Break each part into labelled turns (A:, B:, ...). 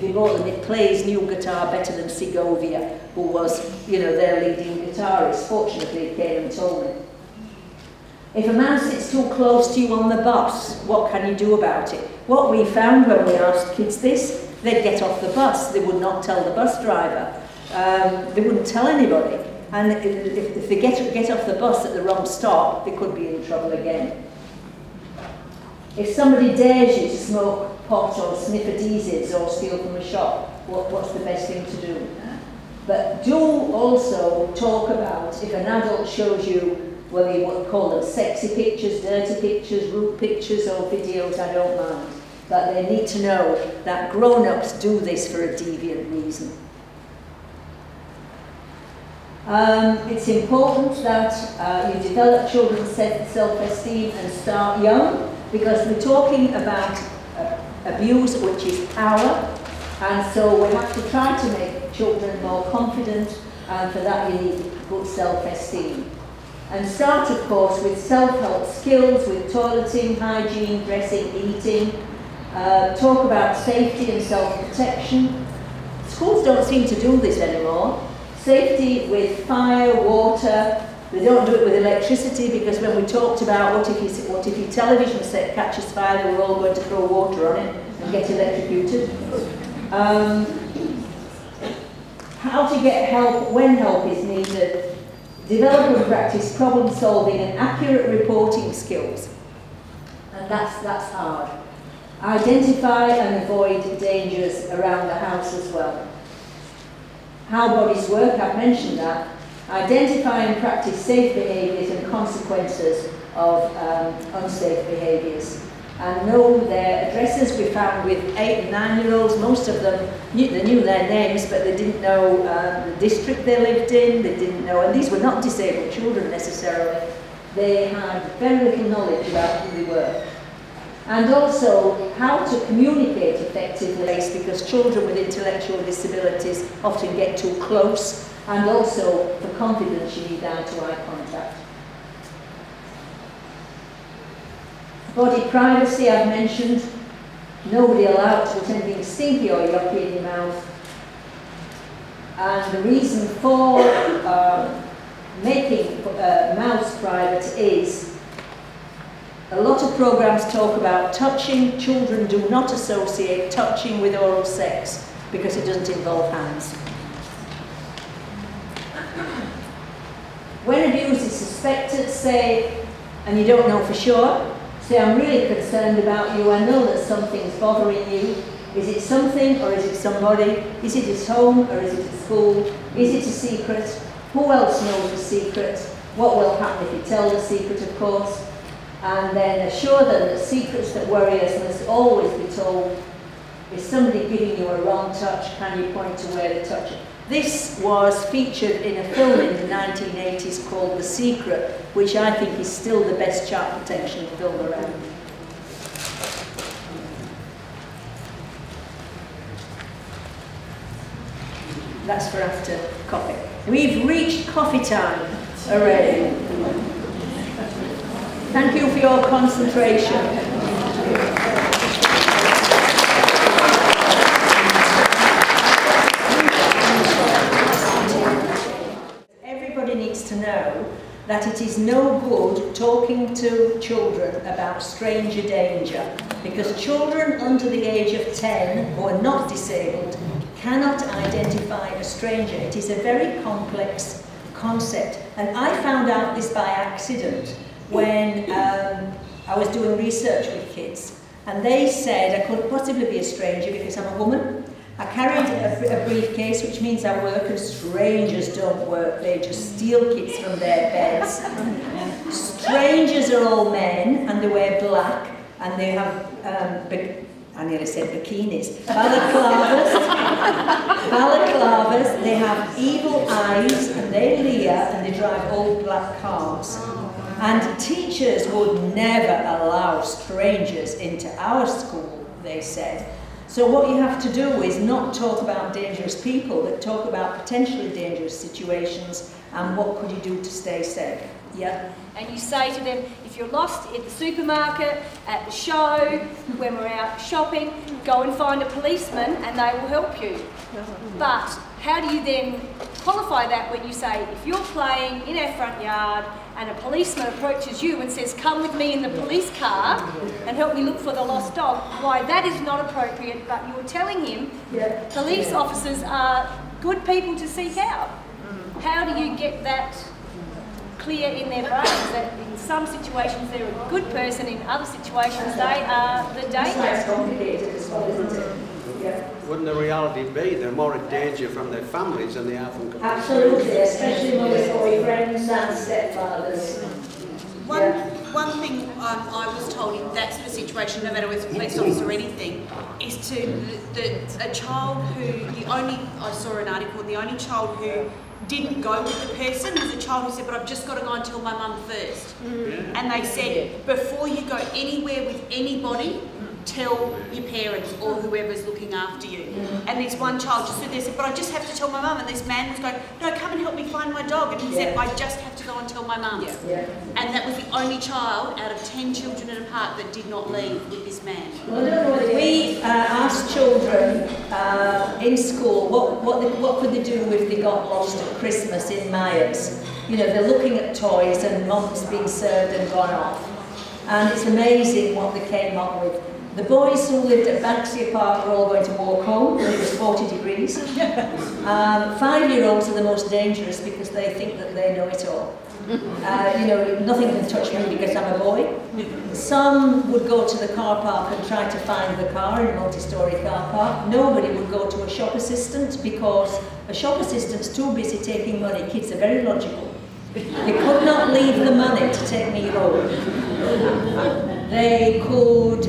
A: it plays new guitar better than Segovia, who was, you know, their leading guitarist. Fortunately, he came and told me. If a man sits too close to you on the bus, what can you do about it? What we found when we asked kids this, they'd get off the bus. They would not tell the bus driver. They wouldn't tell anybody. And if they get off the bus at the wrong stop, they could be in trouble again. If somebody dares you to smoke pot or sniff adhesives or steal from a shop, what's the best thing to do? But do also talk about if an adult shows you, well, you would call them sexy pictures, dirty pictures, rude pictures or videos, I don't mind. But they need to know that grown-ups do this for a deviant reason. It's important that you develop children's self-esteem and start young, because we're talking about abuse, which is power, and so we have to try to make children more confident, and for that you need good self-esteem. And start, of course, with self-help skills, with toileting, hygiene, dressing, eating. Talk about safety and self-protection. Schools don't seem to do this anymore. Safety with fire, water. They don't do it with electricity, because when we talked about what if your television set catches fire, then we're all going to throw water on it and get electrocuted. How to get help when help is needed. Develop and practice problem solving and accurate reporting skills. And that's hard. Identify and avoid dangers around the house as well. How bodies work, I've mentioned that. Identify and practice safe behaviours and consequences of unsafe behaviours. And know their addresses. We found with 8 and 9-year-olds, most of them knew their names, but they didn't know the district they lived in, they didn't know, and these were not disabled children necessarily. They had very little knowledge about who they were. And also how to communicate effectively, because children with intellectual disabilities often get too close, and also for confidence you need eye-to-eye contact. Body privacy, I've mentioned. Nobody allowed to put anything stinky or yucky in your mouth. And the reason for making mouths private is a lot of programs talk about touching. Children do not associate touching with oral sex because it doesn't involve hands. When abuse is suspected, say, and you don't know for sure, say, I'm really concerned about you, I know that something's bothering you. Is it something or is it somebody? Is it at home or is it at school? Is it a secret? Who else knows the secret? What will happen if you tell the secret, of course? And then assure them that secrets that worry us must always be told. Is somebody giving you a wrong touch? Can you point to where they touch it? This was featured in a film in the 1980s called The Secret, which I think is still the best child protection film around. That's for after coffee. We've reached coffee time already. Thank you for your concentration. To know that it is no good talking to children about stranger danger, because children under the age of 10 who are not disabled cannot identify a stranger. It is a very complex concept, and I found out this by accident when I was doing research with kids, and they said I couldn't possibly be a stranger because I'm a woman. I carried a briefcase, which means I work, and strangers don't work, they just steal kids from their beds. Strangers are all men, and they wear black, and they have, I nearly said bikinis, balaclavas, they have evil eyes, and they leer, and they drive old black cars. And teachers would never allow strangers into our school, they said. So what you have to do is not talk about dangerous people, but talk about potentially dangerous situations and what could you do to stay safe. Yeah.
B: And you say to them, if you're lost at the supermarket, at the show, when we're out shopping, go and find a policeman and they will help you. But how do you then qualify that when you say, if you're playing in our front yard and a policeman approaches you and says, come with me in the police car and help me look for the lost dog, why that is not appropriate, but you're telling him police officers are good people to seek out. How do you get that clear in their brains that in some situations they're a good person, in other situations they are the danger?
A: That's complicated as well, isn't it? Yeah.
C: Wouldn't the reality be they're more in danger from their families than they are from companies?
A: Absolutely, especially mothers, boyfriends and stepfathers.
D: One thing I was told in that sort of situation, no matter whether it's a police officer or anything, is a child who, I saw an article, the only child who didn't go with the person was a child who said, but I've just got to go and tell my mum first. And they said, before you go anywhere with anybody, tell your parents or whoever's looking after you. And this one child just stood there and said, but I just have to tell my mum. And this man was going, no, come and help me find my dog. And he said, I just have to go and tell my mum. And that was the only child out of 10 children in a park that did not leave with this man.
A: Well, we asked children in school what could they do if they got lost at Christmas in Myers. You know, they're looking at toys and mum's been served and gone off. And it's amazing what they came up with. The boys who lived at Banksia Park were all going to walk home when it was 40 degrees. 5-year-olds are the most dangerous because they think that they know it all. You know, nothing can touch me because I'm a boy. Some would go to the car park and try to find the car in a multi-storey car park. Nobody would go to a shop assistant because a shop assistant's too busy taking money. Kids are very logical. They could not leave the money to take me home. They could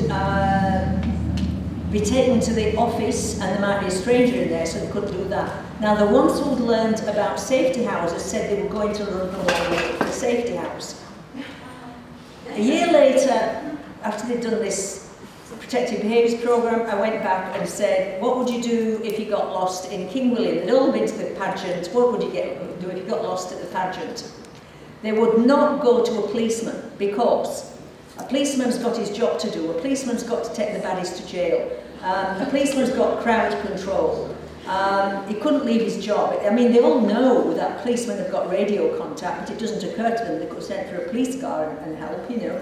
A: be taken to the office and there might be a stranger in there, so they couldn't do that. Now the ones who'd learned about safety houses said they were going to run along the safety house. A year later, after they'd done this protective behaviours programme, I went back and said, what would you do if you got lost in King William? They'd all been to the pageant. What would you do if you got lost at the pageant? They would not go to a policeman because a policeman's got his job to do. A policeman's got to take the baddies to jail. A policeman's got crowd control. He couldn't leave his job. I mean, they all know that policemen have got radio contact, but it doesn't occur to them they could send for a police car and help, you know.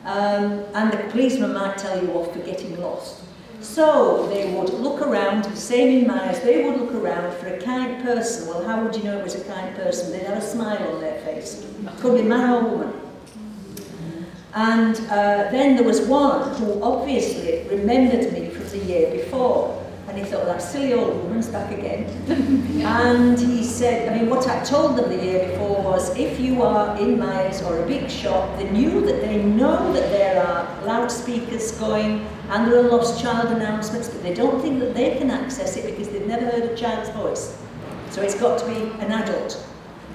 A: And the policeman might tell you off for getting lost. So they would look around, same in Myers, they would look around for a kind person. Well, how would you know it was a kind person? They'd have a smile on their face. Could be man or woman. And then there was one who obviously remembered me from the year before. And he thought, that silly old woman's back again. And he said, I mean, what I told them the year before was, if you are in Myers or a big shop, they know that there are loudspeakers going and there are lost child announcements, but they don't think that they can access it because they've never heard a child's voice. So it's got to be an adult.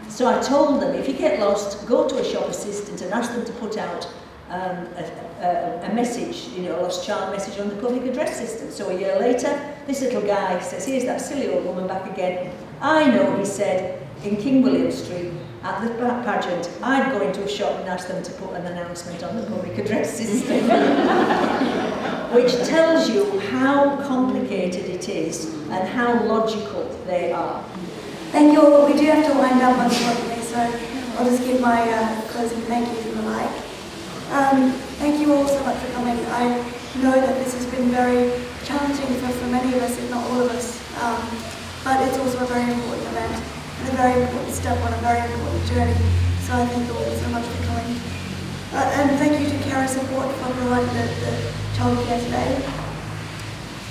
A: So I told them, if you get lost, go to a shop assistant and ask them to put out a message, you know, a lost child message on the public address system. So a year later, this little guy says, here's that silly old woman back again. I know, he said, in King William Street, at the pageant, I'd go into a shop and ask them to put an announcement on the public address system. Which tells you how complicated it is and how logical they are.
E: Thank you all. We do have to wind up unfortunately, so I'll just give my closing thank yous and the like. Thank you all so much for coming. I know that this has been very challenging for many of us, if not all of us, but it's also a very important event and a very important step on a very important journey. So I thank you all so much for coming. And thank you to Cara Support for providing the childcare today.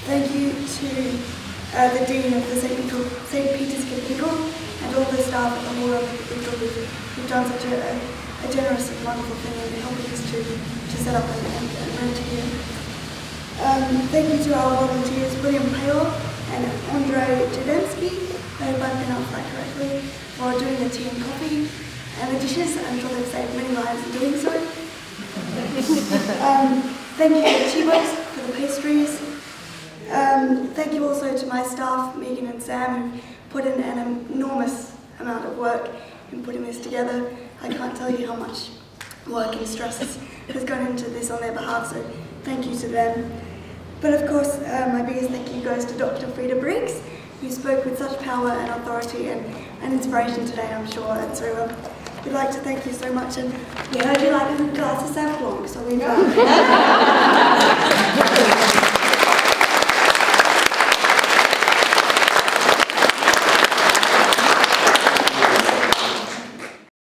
E: Thank you to the Dean of the St. Peter's Cathedral and all the staff at the Hall of the Cathedral who've done such a generous and wonderful thing in helping us to set up and rent here. Thank you to our volunteers, William Pale and Andrei Jadensky, I hope I pronounced that correctly, for doing the tea and coffee and the dishes. I'm sure they've saved many lives in doing so. Thank you to Chibos for the pastries. Thank you also to my staff, Megan and Sam, who put in an enormous amount of work in putting this together. I can't tell you how much work and stress has gone into this on their behalf, so thank you to them. But of course, my biggest thank you goes to Dr. Freda Briggs, who spoke with such power and authority and inspiration today, I'm sure. And so we'd like to thank you so much. And we heard you like a glass of Sauvignon, so we've